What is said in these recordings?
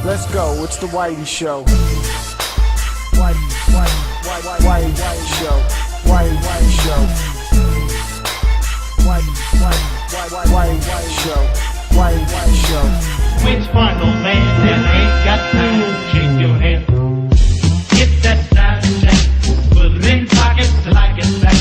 Let's go, it's the Whity Show. Whity Show. Whity Show. Whity Show. Whity Show. Which final man that ain't got time to shake your head? Get that side check, put it in pockets till I get back.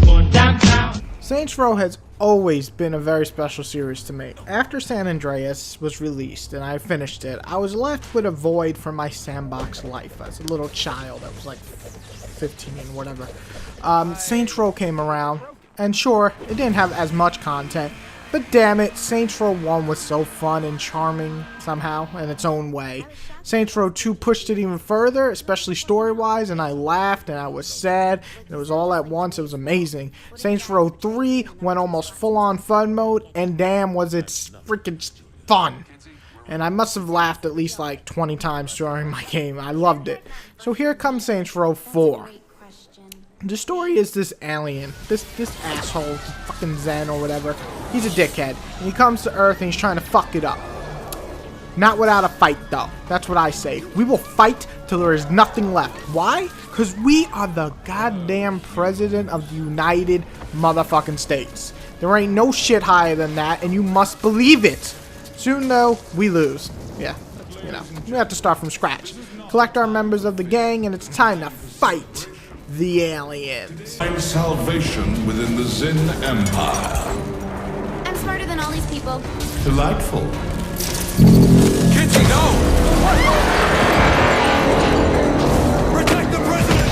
Going downtown. Saints Row has always been a very special series to me. After San Andreas was released and I finished it, I was left with a void from my sandbox life as a little child. I was like 15 and whatever. Saints Row came around, and sure, it didn't have as much content, but damn it, Saints Row 1 was so fun and charming somehow in its own way. Saints Row 2 pushed it even further, especially story-wise, and I laughed and I was sad, and it was all at once. It was amazing. Saints Row 3 went almost full-on fun mode, and damn was it freaking fun. And I must have laughed at least like 20 times during my game. I loved it. So here comes Saints Row 4. The story is this alien, this asshole, fucking Zen or whatever. He's a dickhead, and he comes to Earth and he's trying to fuck it up. Not without a fight, though. That's what I say. We will fight till there is nothing left. Why? Because we are the goddamn president of the United motherfucking States. There ain't no shit higher than that, and you must believe it. Soon, though, we lose. Yeah, you know, we have to start from scratch. Collect our members of the gang, and it's time to fight the aliens. Find salvation within the Zen Empire. I'm smarter than all these people. Delightful. Kitty, no! Protect the president!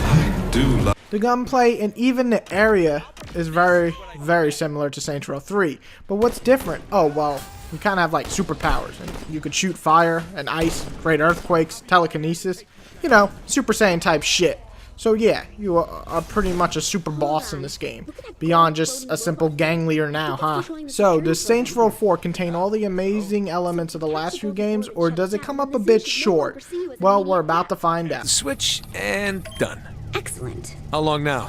I do love. The gunplay and even the area is very, very similar to Saints Row 3. But what's different? Oh, well, you kind of have like superpowers. And you could shoot fire and ice, create earthquakes, telekinesis. You know, Super Saiyan type shit. So yeah, you are pretty much a super boss in this game. Beyond just a simple gang leader now, huh? So, does Saints Row 4 contain all the amazing elements of the last few games, or does it come up a bit short? Well, we're about to find out. Switch and done. Excellent. How long now?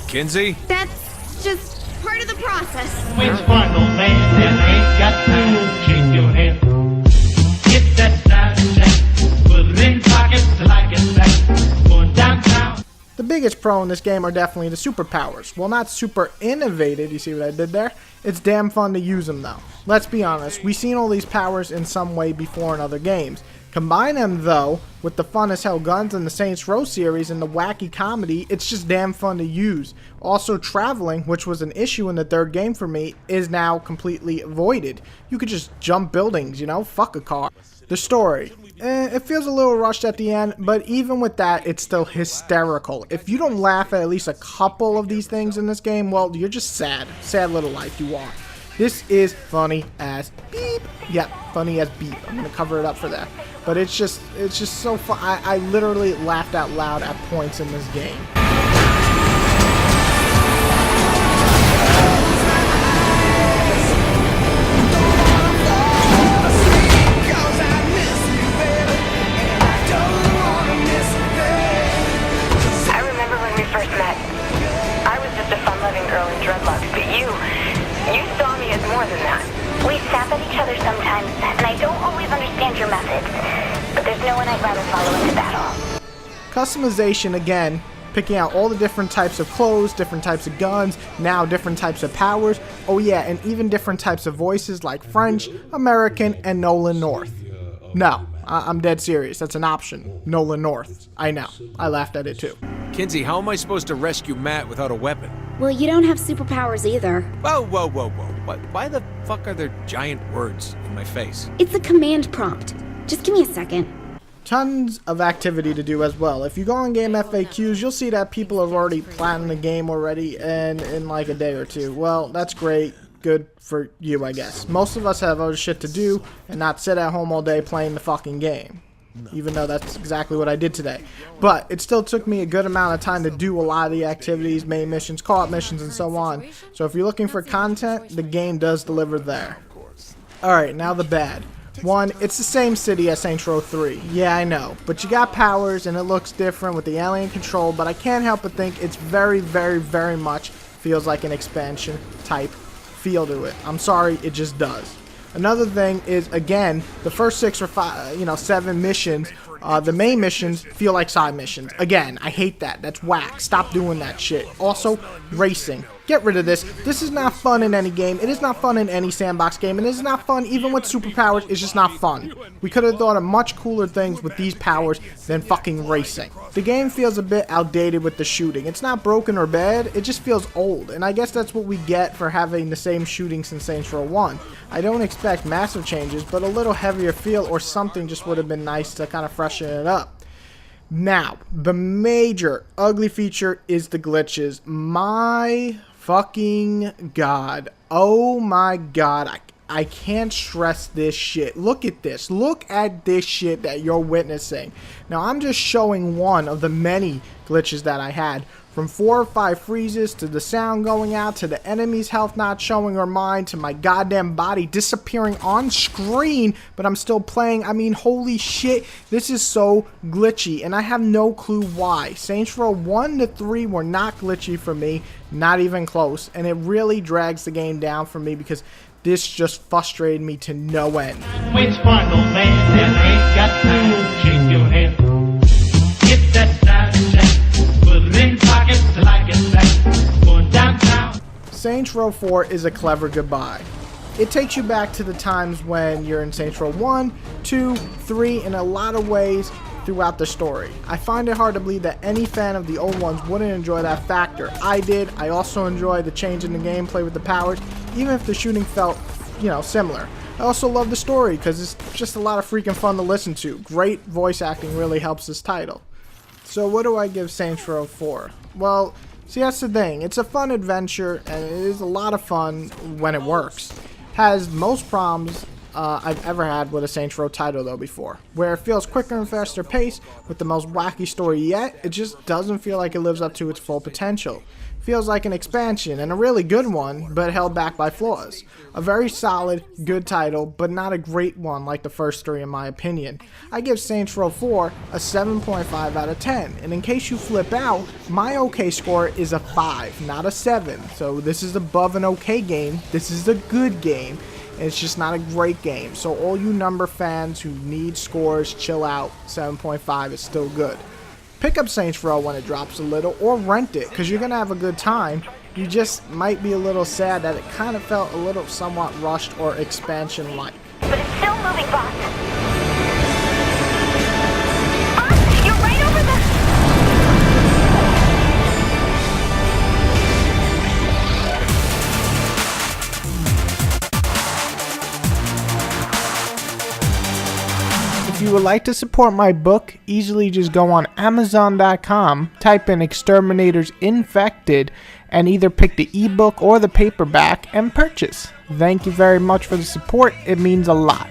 Kinsey? That's just part of the process. Which final man that ain't got time to shake your head? Get that side check, put it in pockets till I get back. Going downtown. The biggest pro in this game are definitely the superpowers. Well, not super innovative, you see what I did there? It's damn fun to use them though. Let's be honest, we've seen all these powers in some way before in other games. Combine them though with the fun as hell guns in the Saints Row series and the wacky comedy, it's just damn fun to use. Also, traveling, which was an issue in the third game for me, is now completely avoided. You could just jump buildings, you know, fuck a car. The story, it feels a little rushed at the end, but even with that, it's still hysterical. If you don't laugh at least a couple of these things in this game, well, you're just sad. Sad little life you are. This is funny as beep. Yeah, funny as beep. I'm gonna cover it up for that. But it's just so fun. I literally laughed out loud at points in this game. I remember when we first met. I was just a fun-loving girl in dreadlocks, but you saw me as more than that. We snap at each other sometimes, and I don't always understand your methods, but there's no one I'd rather follow into battle. Customization again, picking out all the different types of clothes, different types of guns, now different types of powers. Oh yeah, and even different types of voices like French, American, and Nolan North. No, I'm dead serious. That's an option. Nolan North. I know. I laughed at it too. Kinsey, how am I supposed to rescue Matt without a weapon? Well, you don't have superpowers either. Whoa. Why the fuck are there giant words in my face? It's a command prompt. Just give me a second. Tons of activity to do as well. If you go on game FAQs, you'll see that people have already planned the game already and in like a day or two. Well, that's great. Good for you, I guess. Most of us have other shit to do and not sit at home all day playing the fucking game. Even though that's exactly what I did today. But it still took me a good amount of time to do a lot of the activities, main missions, co-op missions, and so on. So if you're looking for content, the game does deliver there. Alright, now the bad. One, it's the same city as Saints Row 3. Yeah, I know. But you got powers and it looks different with the alien control, but I can't help but think it's very, very, very much feels like an expansion type feel to it. I'm sorry, it just does. Another thing is, again, the first 6 or 5, 7 missions, the main missions feel like side missions. Again, I hate that. That's whack. Stop doing that shit. Also, racing. Get rid of this. This is not fun in any game. It is not fun in any sandbox game. And it is not fun even with superpowers. It's just not fun. We could have thought of much cooler things with these powers than fucking racing. The game feels a bit outdated with the shooting. It's not broken or bad. It just feels old. And I guess that's what we get for having the same shooting since Saints Row 1. I don't expect massive changes, but a little heavier feel or something just would have been nice to kind of freshen it up. Now, the major ugly feature is the glitches. My fucking god. Oh my god. I can't stress this shit. Look at this. Look at this shit that you're witnessing. Now, I'm just showing one of the many glitches that I had. From 4 or 5 freezes, to the sound going out, to the enemy's health not showing or mine, to my goddamn body disappearing on screen, but I'm still playing. I mean, holy shit, this is so glitchy, and I have no clue why. Saints Row 1 to 3 were not glitchy for me, not even close, and it really drags the game down for me because this just frustrated me to no end. Which one, old man, then ain't got time to shake your head. Get that side check, put it in pockets like it's back, going downtown. Saints Row 4 is a clever goodbye. It takes you back to the times when you're in Saints Row 1, 2, 3 in a lot of ways throughout the story. I find it hard to believe that any fan of the old ones wouldn't enjoy that factor. I did. I also enjoyed the change in the gameplay with the powers, even if the shooting felt, similar. I also love the story because it's just a lot of freaking fun to listen to. Great voice acting really helps this title. So what do I give Saints Row 4? Well, see, that's the thing. It's a fun adventure and it is a lot of fun when it works. Has most problems I've ever had with a Saints Row title though before, where it feels quicker and faster paced with the most wacky story yet. It just doesn't feel like it lives up to its full potential. Feels like an expansion and a really good one, but held back by flaws. A very solid, good title, but not a great one like the first 3 in my opinion. I give Saints Row 4 a 7.5 out of 10, and in case you flip out, my OK score is a 5, not a 7. So this is above an OK game. This is a good game. It's just not a great game. So all you number fans who need scores, chill out. 7.5 is still good. Pick up Saints Row when it drops a little, or rent it, because you're going to have a good time. You just might be a little sad that it kind of felt a little somewhat rushed or expansion-like. But it's still moving, boss. Boss, you're right over the... If you would like to support my book, easily just go on Amazon.com, type in Exterminators Infected, and either pick the ebook or the paperback and purchase. Thank you very much for the support. It means a lot.